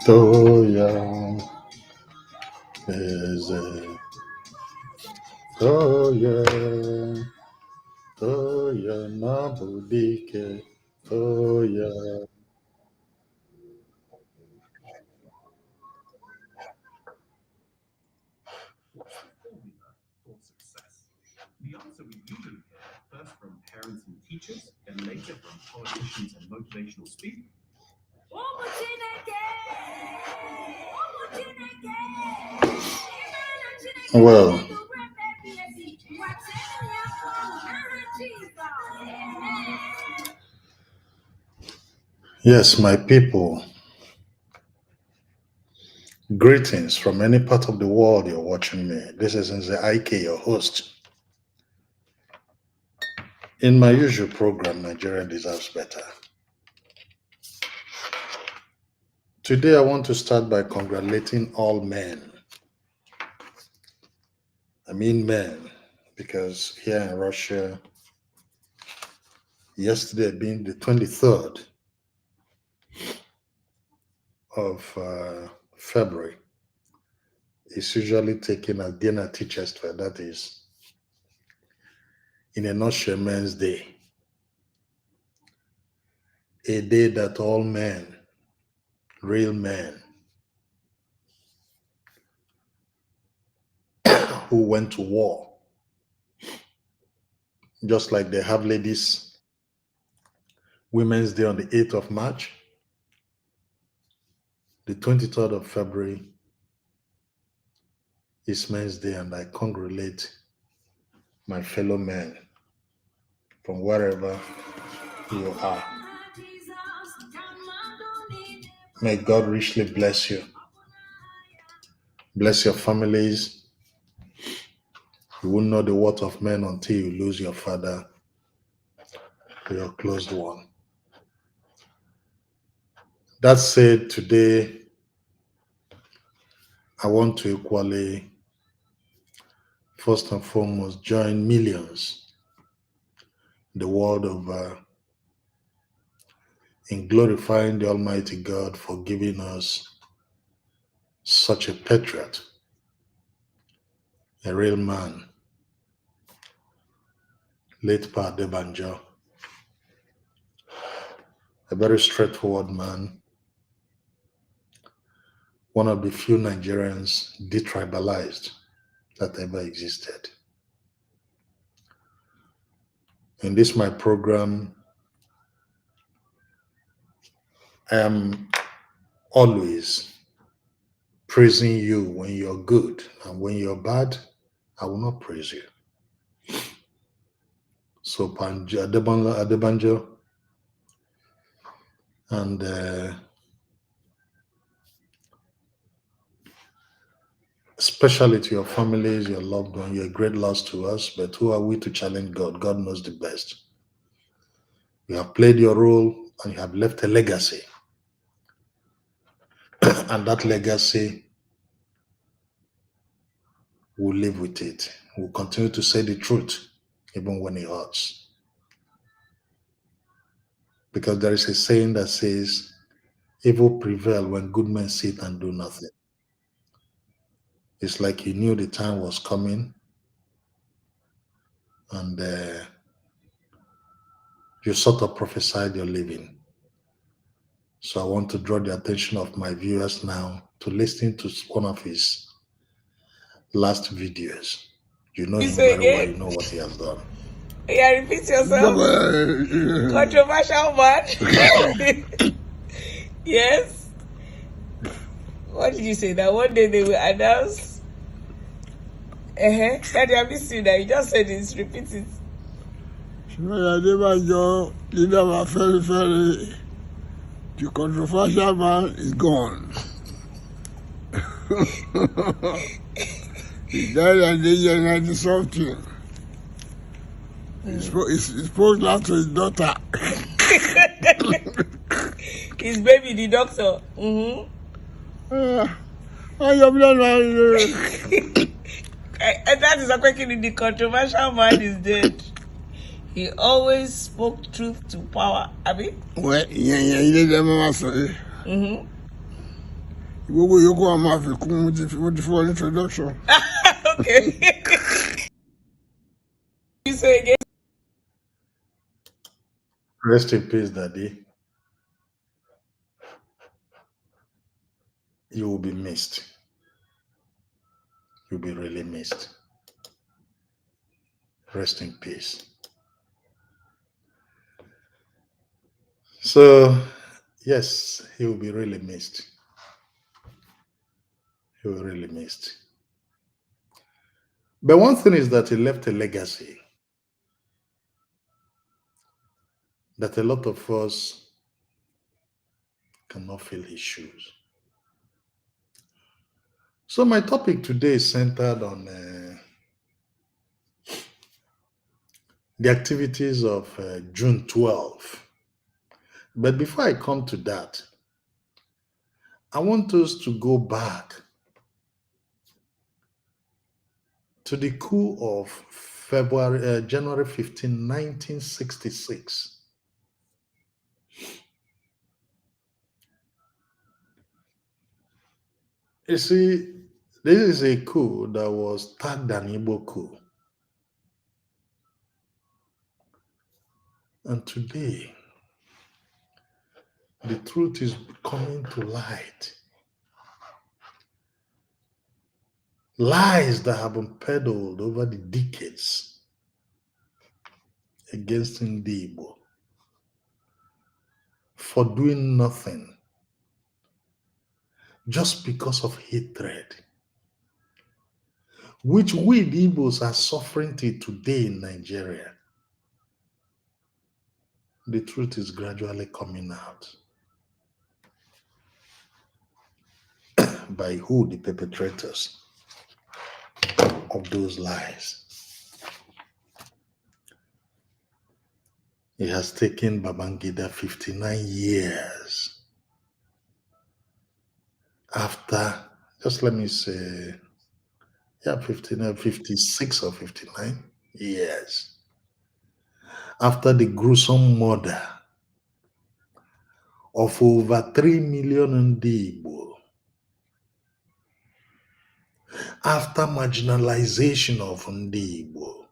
Toya Eze Toya Toya Nabudike Toya. For success? The answer we usually hear, first from parents and teachers, then later from politicians and motivational speakers. Well, yes, my people, greetings from any part of the world you're watching me. This is Nze IK, your host. In my usual program, Nigeria Deserves Better. Today, I want to start by congratulating all men. I mean men, because here in Russia, yesterday being the 23rd of February, is usually taken as Dinner Teachers Fair. That is, in a nutshell, Men's Day. A day that all men, real men, who went to war, just like they have ladies Women's Day on the 8th of March, the 23rd of February is Men's Day, and I congratulate my fellow men from wherever you are. May God richly bless you. Bless your families. You won't know the worth of men until you lose your father or your closed one. That said, today I want to equally, first and foremost, join millions in the world of in glorifying the Almighty God for giving us such a patriot, a real man, late Pa Adebanjo, a very straightforward man, one of the few Nigerians detribalized that ever existed. In this my program, I am always praising you when you're good, and when you're bad, I will not praise you. So Adebanjo and especially to your families, your loved one, you're a great loss to us, but who are we to challenge God? God knows the best. You have played your role and you have left a legacy. And that legacy, will live with it. We'll continue to say the truth, even when it hurts. Because there is a saying that says, evil prevail when good men sit and do nothing. It's like you knew the time was coming, and you sort of prophesied your living. So I want to draw the attention of my viewers now to listening to one of his last videos. You know him very well, you know what he has done. Yeah, repeat yourself. Controversial man. Yes. What did you say? That one day they will announce. Daddy, I miss you now. You just said this. Repeat it. The controversial man is gone. He died at the age of 90 something. He spoke now to his daughter. His baby, the doctor. And that is a question. The controversial man is dead. He always spoke truth to power. Abi? Well, you need them, master. You go on my with the full introduction. Okay. You say again? Rest in peace, Daddy. You will be missed. You'll be really missed. Rest in peace. So, yes, he will be really missed. He will really missed. But one thing is that he left a legacy that a lot of us cannot fill his shoes. So my topic today is centered on the activities of June 12. But before I come to that, I want us to go back to the coup of January 15, 1966. You see, this is a coup that was tagged an Igbo coup. And today, the truth is coming to light. Lies that have been peddled over the decades against Ndi Igbo for doing nothing just because of hatred, which we the Igbos are suffering till today in Nigeria. The truth is gradually coming out. By who? The perpetrators of those lies. It has taken Babangida 59 years after, just let me say, 56 or 59 years after the gruesome murder of over 3 million Ndi Igbo, after marginalization of Ndi Igbo,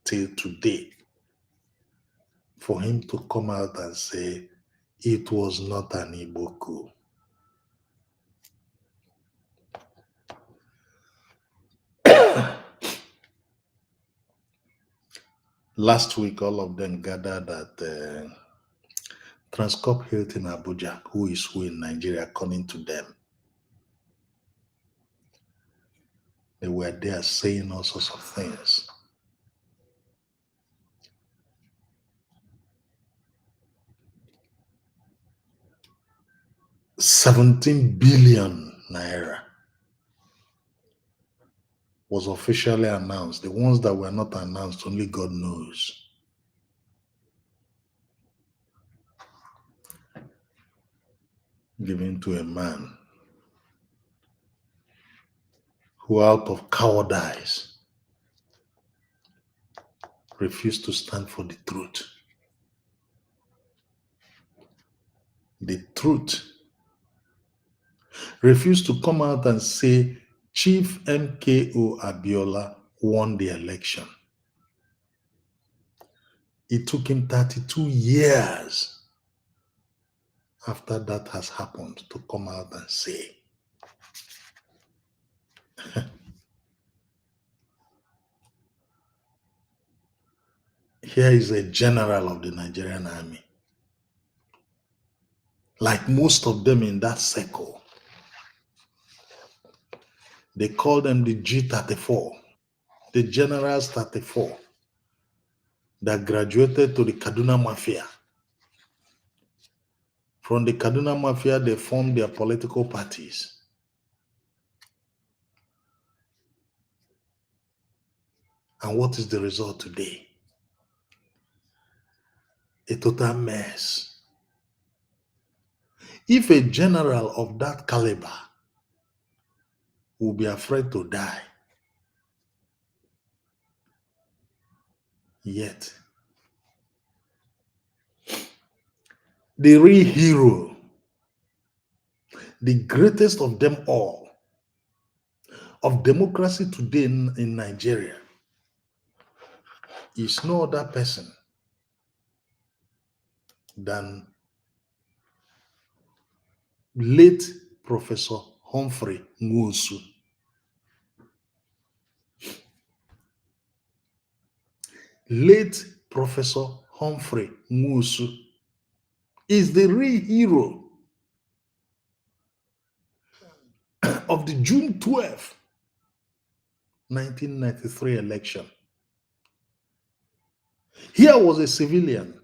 till today, for him to come out and say it was not an Igbo coup. Last week, all of them gathered at Transcorp Hilton Abuja, who is who in Nigeria, according to them. They were there saying all sorts of things. $17 billion was officially announced. The ones that were not announced, only God knows. Given to a man who, out of cowardice, refused to stand for the truth. The truth. Refused to come out and say Chief MKO Abiola won the election. It took him 32 years after that has happened to come out and say. Here is a general of the Nigerian army. Like most of them in that circle, they call them the G34, the Generals 34 that graduated to the Kaduna Mafia. From the Kaduna Mafia, they formed their political parties. And what is the result today? A total mess. If a general of that caliber will be afraid to die, Yet, the real hero, the greatest of them all, of democracy today in Nigeria, is no other person than late Professor Humphrey Nwosu. Late Professor Humphrey Nwosu is the real hero of the June 12, 1993 election. Here was a civilian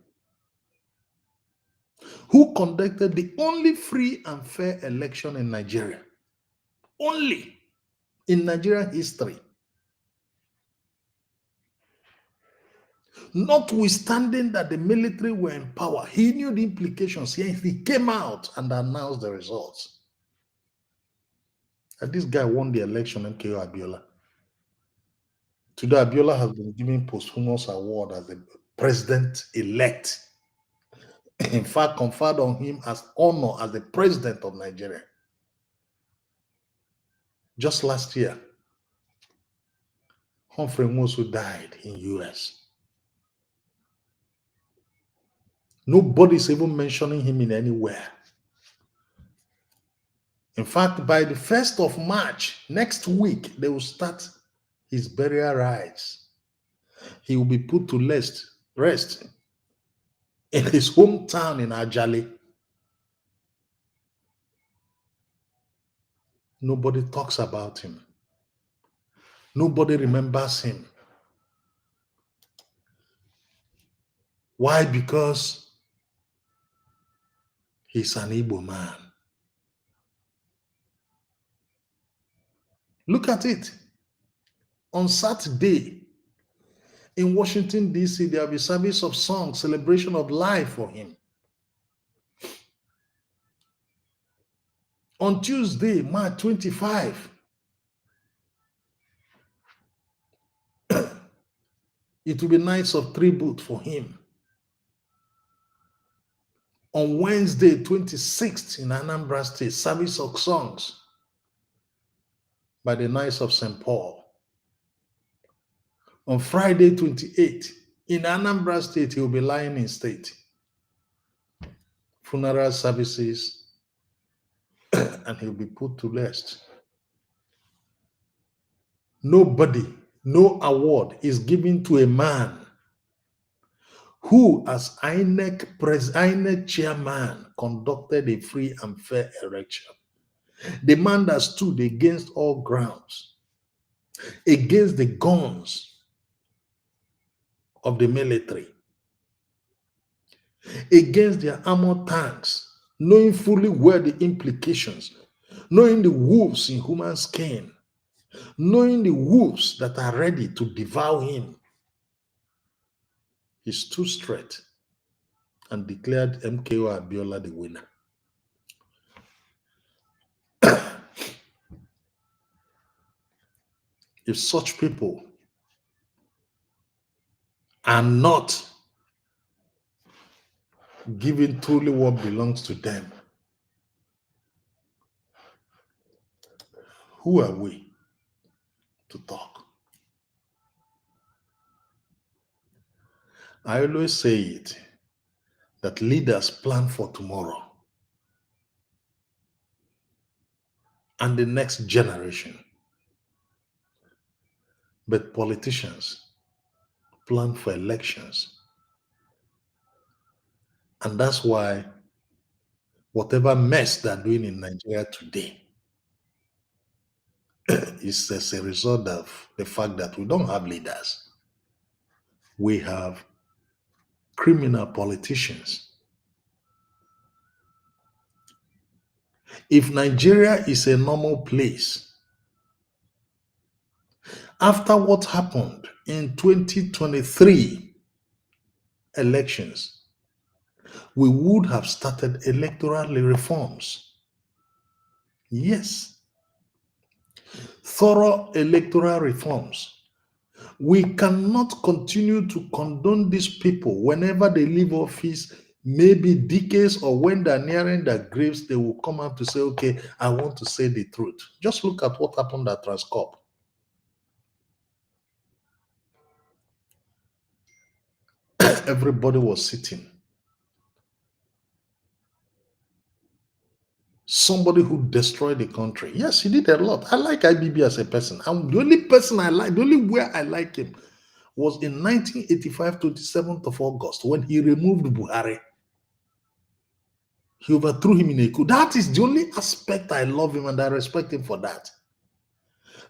who conducted the only free and fair election in Nigeria. Only in Nigerian history. Notwithstanding that the military were in power, he knew the implications. He came out and announced the results. And this guy won the election, MKO Abiola. Today, Abiola has been given posthumous award as the president-elect. In fact, conferred on him as honor as the president of Nigeria. Just last year, Humphrey Nwosu died in US. Nobody's even mentioning him in anywhere. In fact, by the 1st of March, next week, they will start his burial rites. He will be put to rest in his hometown in Ajali. Nobody talks about him. Nobody remembers him. Why? Because he's an Igbo man. Look at it. On Saturday, in Washington, D.C., there will be service of song, celebration of life for him. On Tuesday, March 25, it will be nights of tribute for him. On Wednesday, 26th, in Anambra State, service of songs by the Knights of St. Paul. On Friday, 28th, in Anambra State, he will be lying in state. Funeral services, and he'll be put to rest. Nobody, no award is given to a man who, as INEC chairman, conducted a free and fair election. The man that stood against all grounds, against the guns of the military, against their armored tanks, knowing fully well the implications, knowing the wolves in human skin, knowing the wolves that are ready to devour him. He stood straight and declared MKO Abiola the winner. If such people are not given truly what belongs to them, who are we to talk? I always say it, that leaders plan for tomorrow and the next generation. But politicians plan for elections. And that's why whatever mess they're doing in Nigeria today is as a result of the fact that we don't have leaders. We have criminal politicians. If Nigeria is a normal place, after what happened in 2023 elections, we would have started electoral reforms. Yes. Thorough electoral reforms. We cannot continue to condone these people whenever they leave office, maybe decades or when they're nearing their graves, they will come out to say, okay, I want to say the truth. Just look at what happened at Transcorp. Everybody was sitting. Somebody who destroyed the country. Yes, he did a lot. I like IBB as a person. I'm the only person I like, the only way I like him was in 1985, 27th of August, when he removed Buhari. He overthrew him in a coup. That is the only aspect I love him and I respect him for that.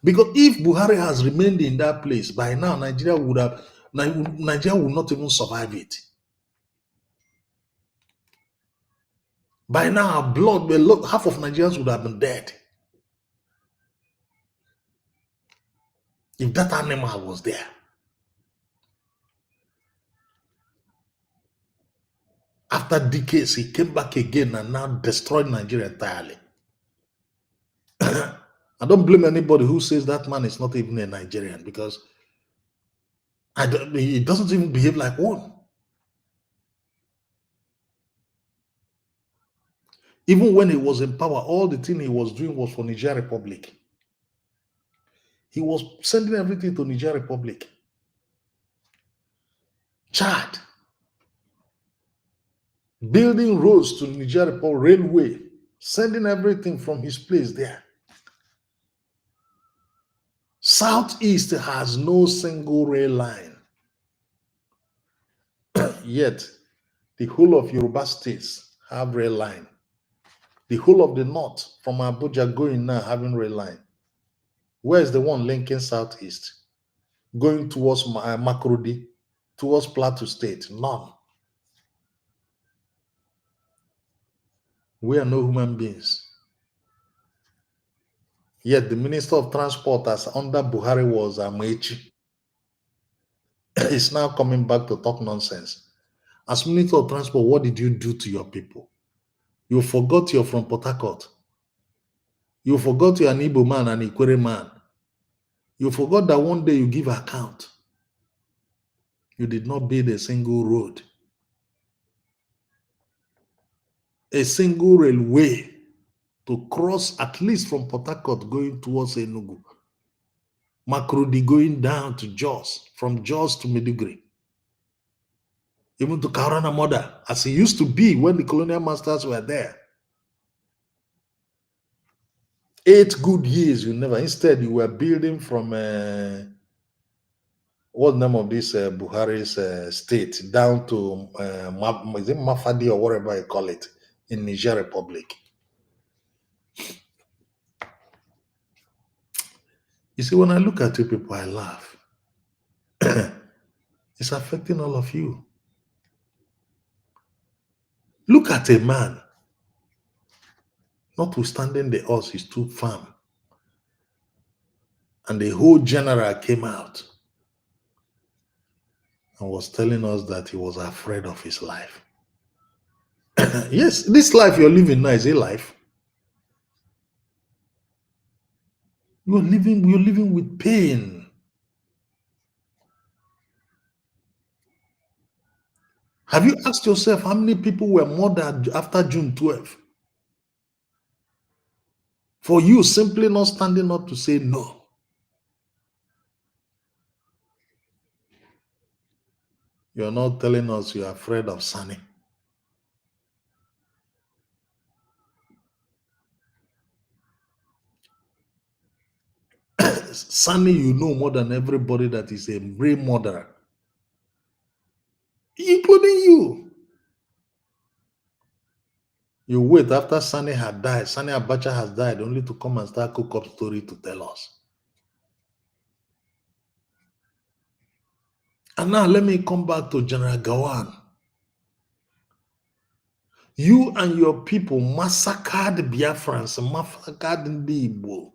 Because if Buhari has remained in that place, by now Nigeria would not even survive it. By now, half of Nigerians would have been dead if that animal was there. After decades, he came back again and now destroyed Nigeria entirely. I don't blame anybody who says that man is not even a Nigerian, because he doesn't even behave like one. Even when he was in power, all the thing he was doing was for Niger Republic. He was sending everything to Niger Republic. Chad. Building roads to Niger Republic, railway, sending everything from his place there. Southeast has no single rail line. Yet, the whole of Yoruba states have rail line. The whole of the north, from Abuja going now, having rail line. Where's the one linking Southeast? Going towards Makurdi, towards Plateau State? None. We are no human beings. Yet the Minister of Transport, as under Buhari, was Amechi. He's now coming back to talk nonsense. As Minister of Transport, what did you do to your people? You forgot you're from Port Harcourt. You forgot you're an Igbo man and Ikwere man. You forgot that one day you give account. You did not build a single road, a single railway to cross, at least from Port Harcourt going towards Enugu. Makurdi going down to Jos, from Jos to Maiduguri, even to Kaurana Moda, as it used to be when the colonial masters were there. 8 good years, you never. Instead, you were building from what's the name of this Buhari's state down to is it Mafadi or whatever you call it in Niger Republic. You see, when I look at you people, I laugh. It's affecting all of you. Look at a man, notwithstanding the odds is too firm, and the whole general came out and was telling us that he was afraid of his life. Yes, this life you're living now is a life. You're living with pain. Have you asked yourself how many people were murdered after June 12th? For you simply not standing up to say no. You're not telling us you're afraid of Sani. Sani, you know more than everybody that is a brain murderer, including you. You wait after Sani had died, Sani Abacha has died, only to come and start cook up story to tell us. And now let me come back to General Gawan. You and your people massacred Biafrans, massacred Igbo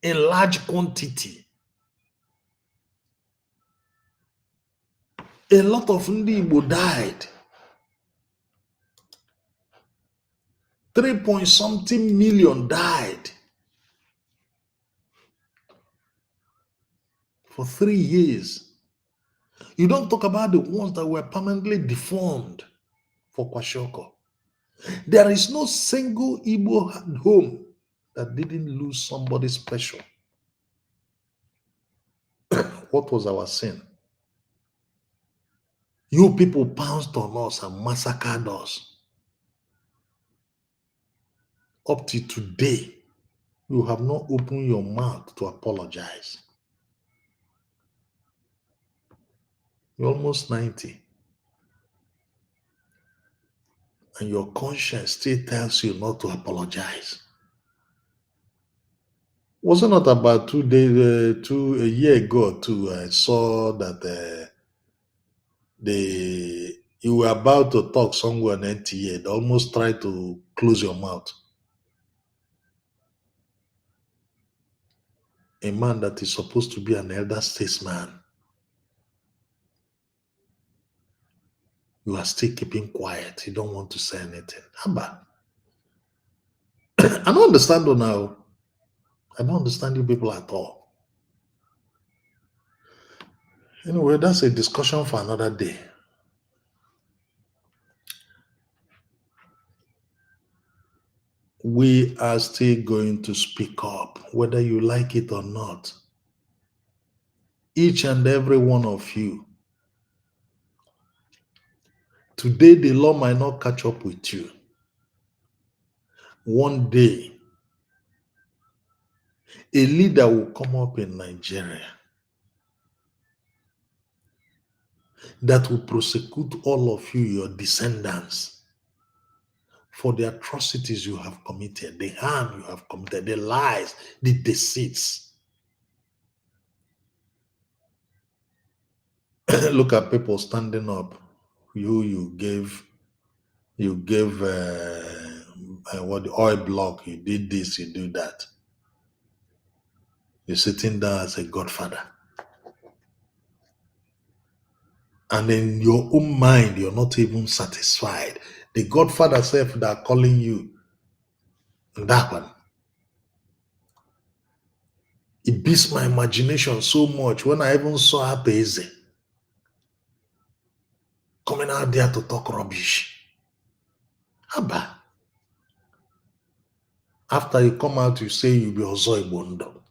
in large quantity. A lot of Igbo died. 3-point-something million died. for 3 years. You don't talk about the ones that were permanently deformed for Kwashiorkor. There is no single Igbo home that didn't lose somebody special. What was our sin? You people pounced on us and massacred us. Up to today, you have not opened your mouth to apologize. You're almost 90. And your conscience still tells you not to apologize. Was it not about 2 days, a year ago, I saw that you were about to talk somewhere on NTA. They almost tried to close your mouth. A man that is supposed to be an elder statesman, you are still keeping quiet. You don't want to say anything. Haba. I don't understand you now. I don't understand you people at all. Anyway, that's a discussion for another day. We are still going to speak up, whether you like it or not. Each and every one of you. Today, the law might not catch up with you. One day, a leader will come up in Nigeria that will prosecute all of you, your descendants, for the atrocities you have committed, the harm you have committed, the lies, the deceits. Look at people standing up. You gave what, the oil block, you did this, you do that. You're sitting there as a godfather. And in your own mind, you're not even satisfied. The godfather self that are calling you, that one. It beats my imagination so much when I even saw Abeze coming out there to talk rubbish. Abba. After you come out, you say you'll be Ozoi Bondo.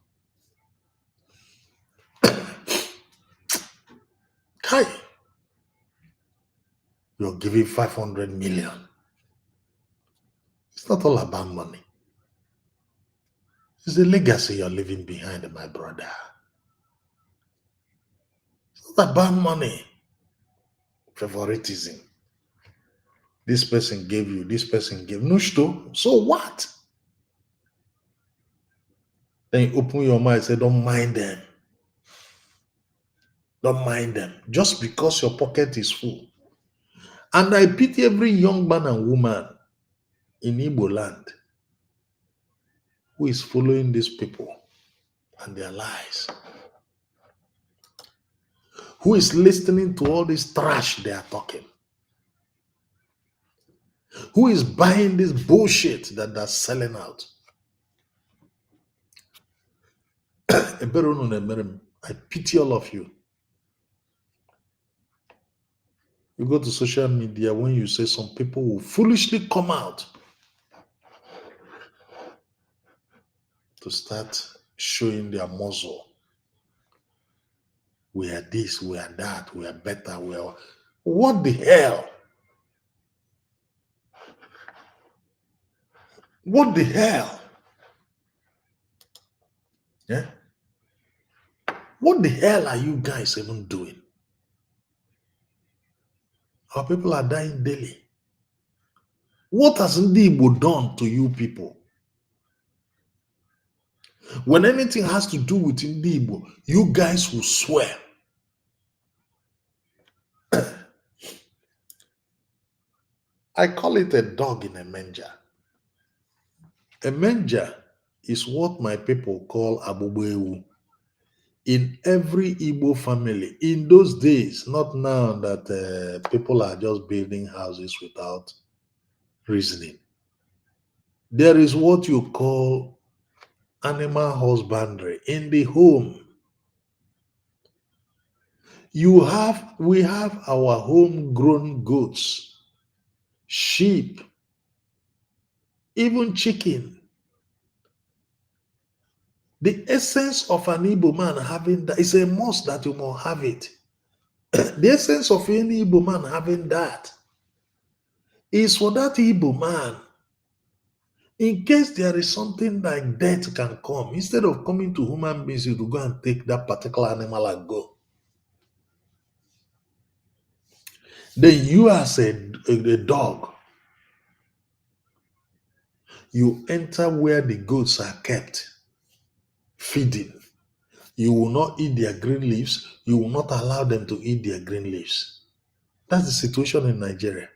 Kai. You're giving 500 million. It's not all about money. It's the legacy you're leaving behind, my brother. It's not about money. Favoritism. This person gave you, this person gave. Nushto, so what? Then you open your mouth and say, don't mind them. Don't mind them. Just because your pocket is full. And I pity every young man and woman in Igbo land who is following these people and their lies. Who is listening to all this trash they are talking. Who is buying this bullshit that they're selling out. I pity all of you. You go to social media, when you say some people will foolishly come out to start showing their muzzle. We are this, we are that, we are better, we are... What the hell? What the hell? Yeah? What the hell are you guys even doing? Our people are dying daily. What has Ndi Igbo done to you people? When anything has to do with Ndi Igbo, you guys will swear. I call it a dog in a manger. A manger is what my people call Abubuewu. In every Igbo family, in those days, not now that people are just building houses without reasoning. There is what you call animal husbandry in the home. We have our homegrown goats, sheep, even chicken. The essence of an Igbo man having that is a must that you must have it. The essence of any Igbo man having that is for that Igbo man, in case there is something like death can come, instead of coming to human beings, you to go and take that particular animal and go. Then you as a dog, you enter where the goats are kept, feeding. You will not eat their green leaves. You will not allow them to eat their green leaves. That's the situation in Nigeria.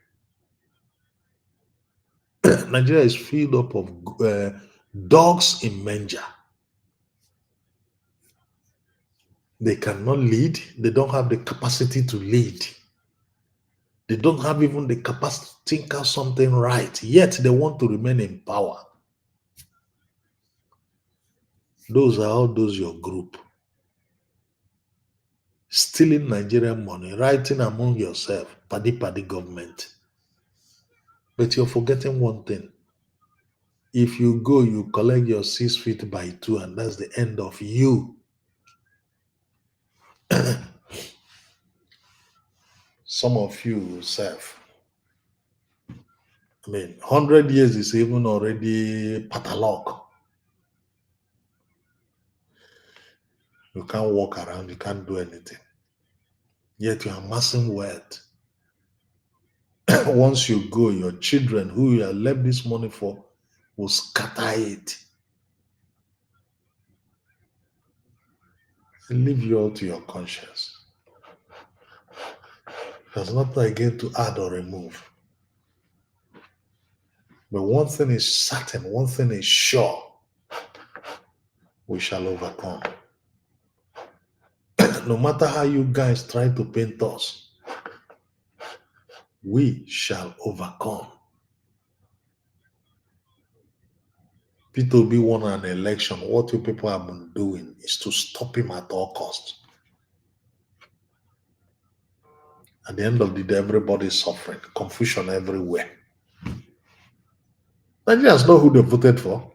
Nigeria is filled up of dogs in manger. They cannot lead. They don't have the capacity to lead. They don't have even the capacity to think out something right. Yet they want to remain in power. Those are all those your group. Stealing Nigerian money, writing among yourself, paddy government. But you're forgetting one thing. If you go, you collect your 6 feet by 2, and that's the end of you. Some of you will serve. 100 years is even already patalog. You can't walk around, you can't do anything. Yet you are amassing wealth. Once you go, your children who you have left this money for will scatter it. And leave you all to your conscience. There's nothing again to add or remove. But one thing is certain, one thing is sure. We shall overcome. No matter how you guys try to paint us, we shall overcome. Peter Obi won an election. What you people have been doing is to stop him at all costs. At the end of the day, everybody is suffering. Confusion everywhere. Nigerians know who they voted for.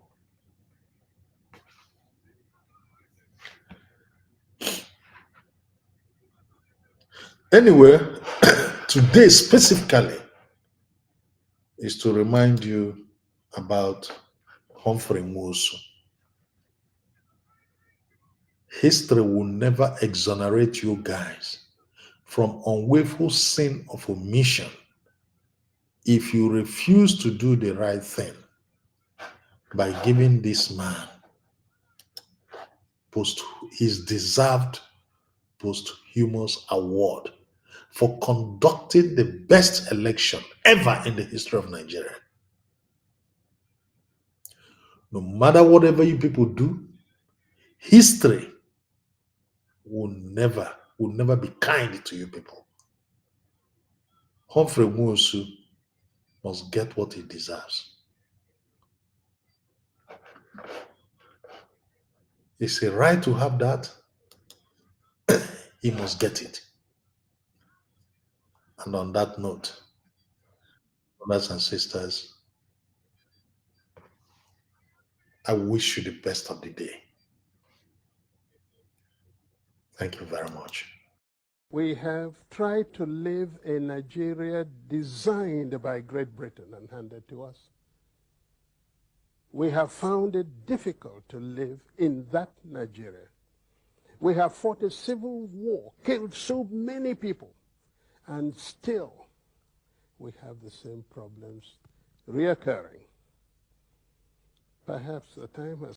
Anyway, today specifically is to remind you about Humphrey Nwosu. History will never exonerate you guys from unwavering sin of omission if you refuse to do the right thing by giving this man his deserved posthumous award for conducting the best election ever in the history of Nigeria. No matter whatever you people do, history will never be kind to you people. Humphrey Nwosu must get what he deserves. It's a right to have that. He must get it. And on that note, brothers and sisters, I wish you the best of the day. Thank you very much. We have tried to live a Nigeria designed by Great Britain and handed to us. We have found it difficult to live in that Nigeria. We have fought a civil war, killed so many people, and still we have the same problems reoccurring. Perhaps the time has